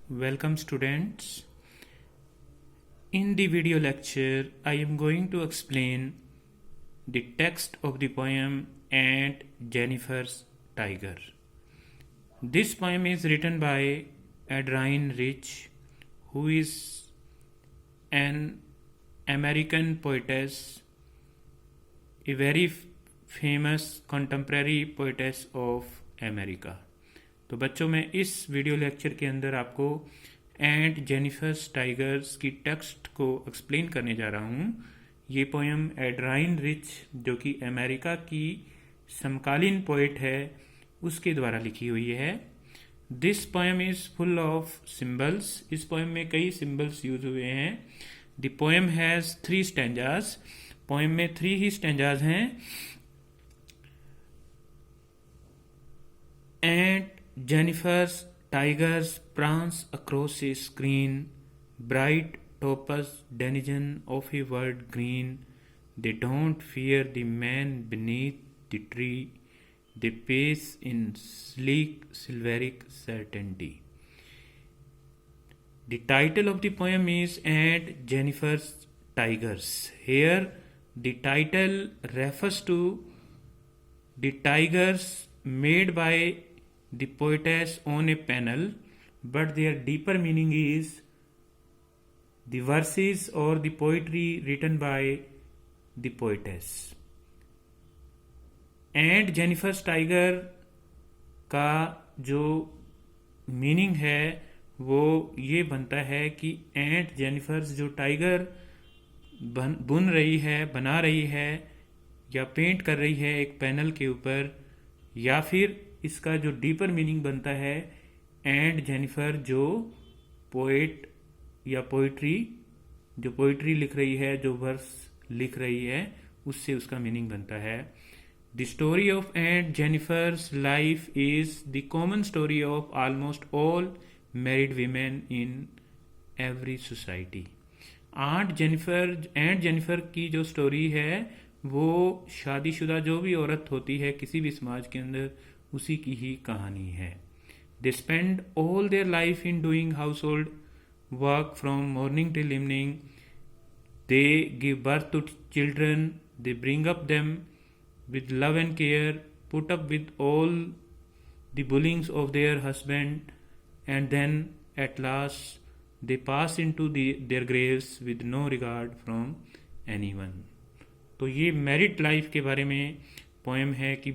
Welcome students. In the video lecture, I am going to explain the text of the poem Aunt Jennifer's Tiger. This poem is written by Adrienne Rich, who is an American poetess, a very famous contemporary poetess of America. तो बच्चों मैं इस video lecture के अंदर आपको एंट Jennifer's tigers की text को explain करने जा रहा हूँ। ये पोएम एड्राइन रिच, जो कि अमेरिका की समकालीन पोइट है, उसके द्वारा लिखी हुई है। This poem is full of symbols. इस पोएम में कई सिम्बल्स यूज हुए हैं। The poem has 3 stanzas. Poem में 3 ही स्टैंजाज हैं। एंट Jennifer's tigers prance across a screen, bright topaz denizen of a world green. They don't fear the man beneath the tree. They pace in sleek silveric certainty. The title of the poem is Aunt Jennifer's Tigers. Here, the title refers to the tigers made by the poetess on a panel, but their deeper meaning is the verses or the poetry written by the poetess. Ant Jennifer's tiger का जो meaning है वो ये बनता है कि एंट Jennifer's जो tiger बुन रही है, बना रही है या पेंट कर रही है एक पैनल के ऊपर, या फिर इसका जो डीपर मीनिंग बनता है एंड जेनिफर जो पोएट या जो पोइट्री लिख रही है, जो वर्स लिख रही है, उससे उसका मीनिंग बनता है। The story of ant Jennifer's life is the common story of almost all married women in every society. Ant Jennifer की जो स्टोरी है वो शादीशुदा जो भी औरत होती है किसी भी समाज के अंदर, उसी की ही कहानी है। They spend all their life in doing household work from morning till evening. They give birth to children, they bring up them with love and care, put up with all the bullings of their husband, and then at last they pass into their graves with no regard from anyone. तो ये married life के बारे में poem है कि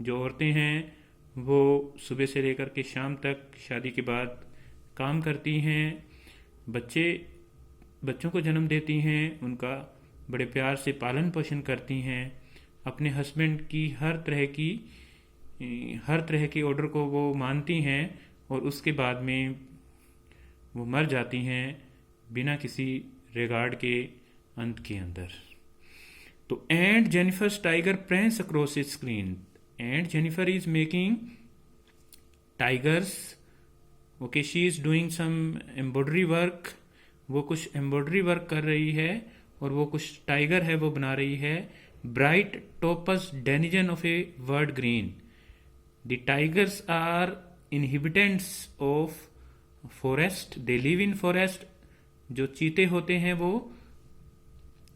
जो औरतें हैं वो सुबह से लेकर के शाम तक शादी के बाद काम करती हैं, बच्चों को जन्म देती हैं, उनका बड़े प्यार से पालन पोषण करती हैं, अपने हस्बैंड की हर तरह के ऑर्डर को वो मानती हैं और उसके बाद में वो मर जाती हैं बिना किसी रिगार्ड के अंत के अंदर। तो and Jennifer's tiger प्रेंस across A screen. And Jennifer is making tigers. Okay, she is doing some embroidery work. वो कुछ एम्ब्रॉयडरी वर्क कर रही है और वो कुछ टाइगर है वो बना रही है। Bright topaz denizen of a world green. The tigers are inhabitants of forest. They live in forest. जो चीते होते हैं वो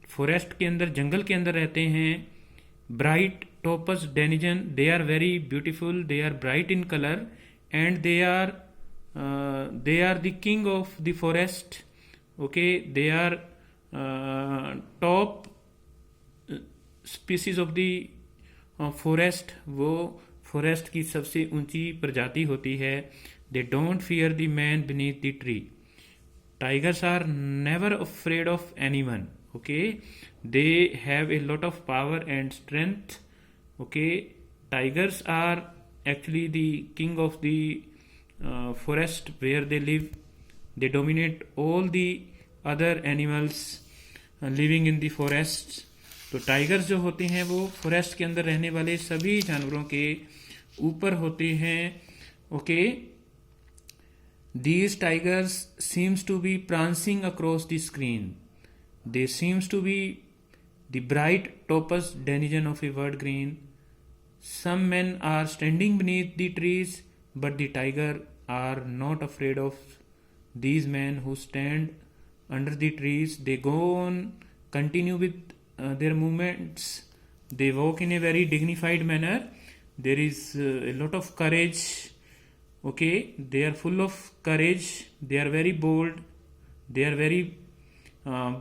फॉरेस्ट के अंदर, जंगल के अंदर रहते हैं। Bright topaz denizen, they are very beautiful, they are bright in color, and they are the king of the forest. Okay, they are top species of the forest. वो forest की सबसे ऊंची प्रजाति होती है। They don't fear the man beneath the tree. Tigers are never afraid of anyone. Okay, they have a lot of power and strength. Okay, tigers are actually the king of the forest where they live. They dominate all the other animals living in the forests. तो tigers जो होते हैं वो forest के अंदर रहने वाले सभी जानवरों के ऊपर होते हैं। Okay, these tigers seems to be prancing across the screen. They seems to be the bright topaz denizen of a word green. Some men are standing beneath the trees, but the tiger are not afraid of these men who stand under the trees. They go on, continue with their movements. They walk in a very dignified manner. There is a lot of courage. Okay, they are full of courage. They are very bold. They are very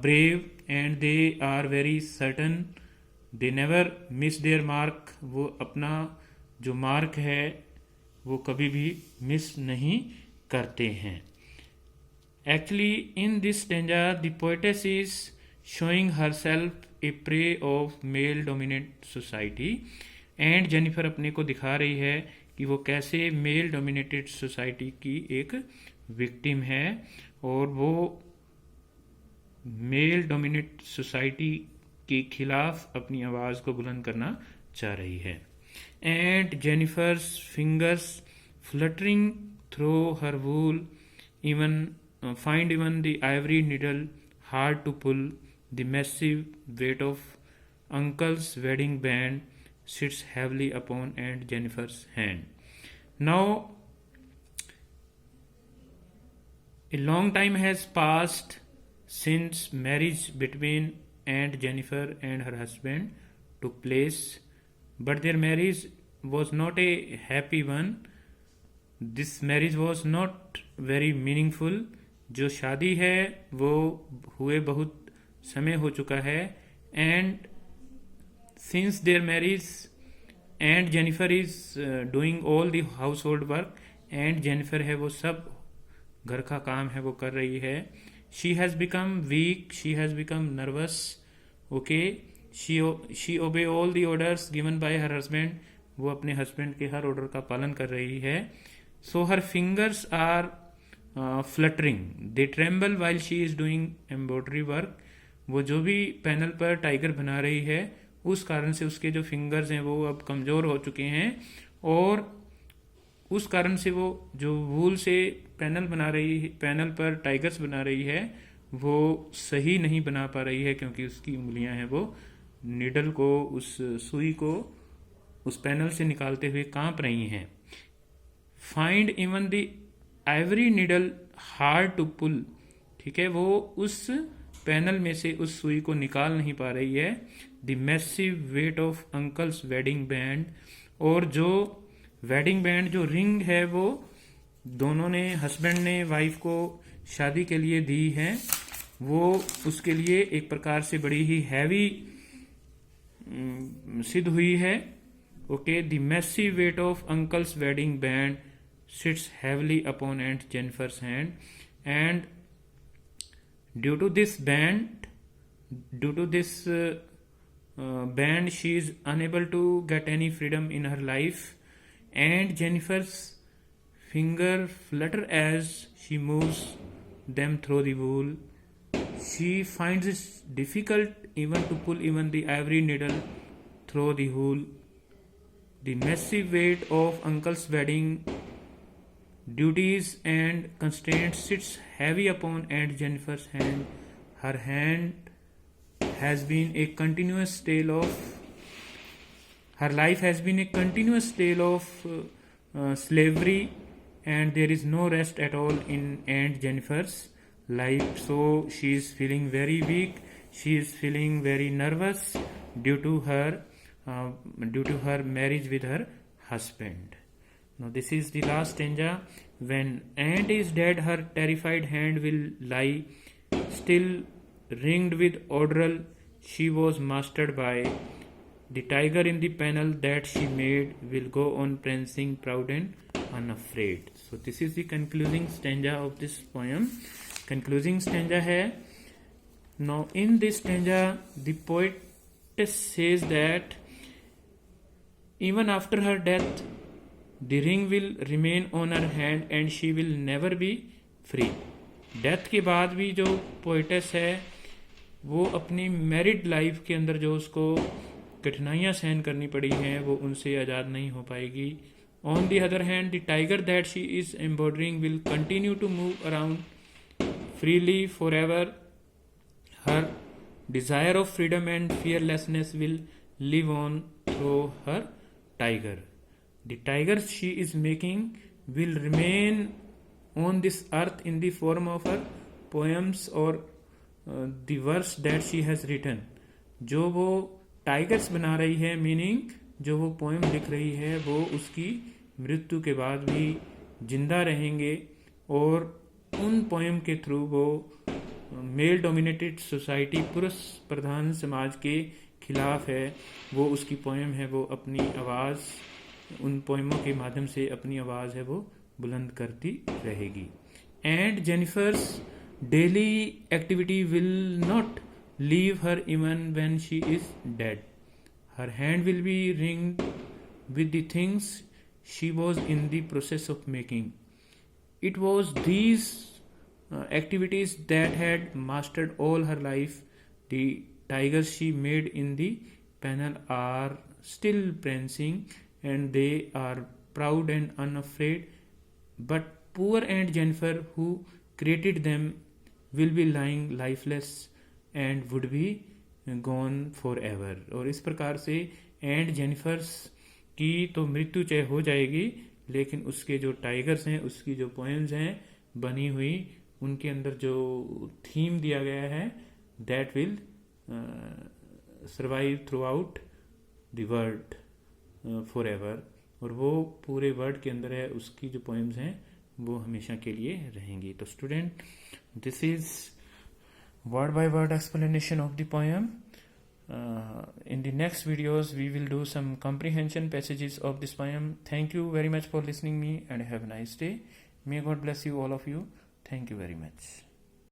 brave, and they are very certain. They never miss their mark. वो अपना जो mark है वो कभी भी miss नहीं करते हैं. Actually, in this stanza, the poetess is showing herself a prey of male dominant society, and Jennifer अपने को दिखा रही है कि वो कैसे मेल डोमिनेटेड सोसाइटी की एक विक्टिम है, और वो मेल डोमिनेट सोसाइटी के खिलाफ अपनी आवाज़ को बुलंद करना चाह रही है. And Jennifer's fingers fluttering through her wool even find even the ivory needle hard to pull. The massive weight of uncle's wedding band sits heavily upon Aunt Jennifer's hand. Now, a long time has passed since marriage between Aunt Jennifer and her husband took place, but their marriage was not a happy one. This marriage was not very meaningful. जो शादी है वो हुए बहुत समय हो चुका है, and since there marriage and Jennifer is doing all the house hold work. And Jennifer है वो सब घर का काम है वो कर रही है. She has become weak, she has become nervous. Okay, she obey all the orders given by her husband. वो अपने हस्बैंड के हर ऑर्डर का पालन कर रही है. So her fingers are fluttering, they tremble while she is doing embroidery work. वो जो भी पैनल पर टाइगर बना रही है उस कारण से उसके जो फिंगर्स हैं वो अब कमज़ोर हो चुके हैं, और उस कारण से वो जो वूल से पैनल पर टाइगर्स बना रही है वो सही नहीं बना पा रही है, क्योंकि उसकी उंगलियां हैं वो नीडल को, उस सुई को उस पैनल से निकालते हुए कांप रही हैं. Find even the ivory needle hard to pull. ठीक है, वो उस पैनल में से उस सुई को निकाल नहीं पा रही है. The massive weight of uncle's wedding band. और जो वेडिंग बैंड जो रिंग है वो दोनों ने, हस्बैंड ने वाइफ को शादी के लिए दी है, वो उसके लिए एक प्रकार से बड़ी ही हैवी सिद्ध हुई है. Okay, the massive weight of uncle's wedding band sits heavily upon Aunt Jennifer's hand, and due to this band she is unable to get any freedom in her life. And Jennifer's finger flutter as she moves them through the wool. She finds it difficult even to pull even the ivory needle through the wool. The massive weight of uncle's wedding duties and constraints sits heavy upon Aunt Jennifer's hand. Her hand has been a continuous tale of, her life has been a continuous tale of slavery, and there is no rest at all in Aunt Jennifer's life. So she is feeling very weak, she is feeling very nervous due to her marriage with her husband. Now this is the last stanza. When Aunt is dead, her terrified hand will lie still, ringed with ordeal she was mastered by. The tiger in the panel that she made will go on prancing proud and unafraid. So this is the concluding stanza of this poem. Concluding stanza है. Now in this stanza the poetess says that even after her death the ring will remain on her hand and she will never be free. Death के बाद भी जो poetess है वो अपनी married life के अंदर जो उसको कठिनाइयाँ सहन करनी पड़ी हैं वो उनसे आज़ाद नहीं हो पाएगी. On the other hand the tiger that she is embroidering will continue to move around freely for ever. Her desire of freedom and fearlessness will live on through her tiger. The tiger she is making will remain on this earth in the form of her poems or the verse that she has written. जो वो tigers बना रही है, meaning जो वो poem लिख रही है, वो उसकी मृत्यु के बाद भी जिंदा रहेंगे और उन पोएम के थ्रू वो मेल डोमिनेटेड सोसाइटी, पुरुष प्रधान समाज के खिलाफ है, वो उसकी पोएम है, वो अपनी आवाज़ उन पोएमों के माध्यम से अपनी आवाज़ है वो बुलंद करती रहेगी. And Jennifer's daily activity will not leave her even when she is dead. Her hand will be ringed with the things she was in the process of making. It was these activities that had mastered all her life. The tigers she made in the panel are still prancing and they are proud and unafraid. But poor Aunt Jennifer, who created them, will be lying lifeless and would be gone forever. और इस प्रकार से and Jennifer's की तो मृत्यु चाहे हो जाएगी, लेकिन उसके जो टाइगर्स हैं, उसकी जो पोएम्स हैं बनी हुई, उनके अंदर जो थीम दिया गया है, that will survive through out the world for ever. और वो पूरे वर्ल्ड के अंदर है, उसकी जो पोएम्स हैं वो हमेशा के लिए रहेंगी. तो student, this is word by word explanation of the poem. In the next videos we will do some comprehension passages of this poem. Thank you very much for listening me and have a nice day. May God bless you, all of you. Thank you very much.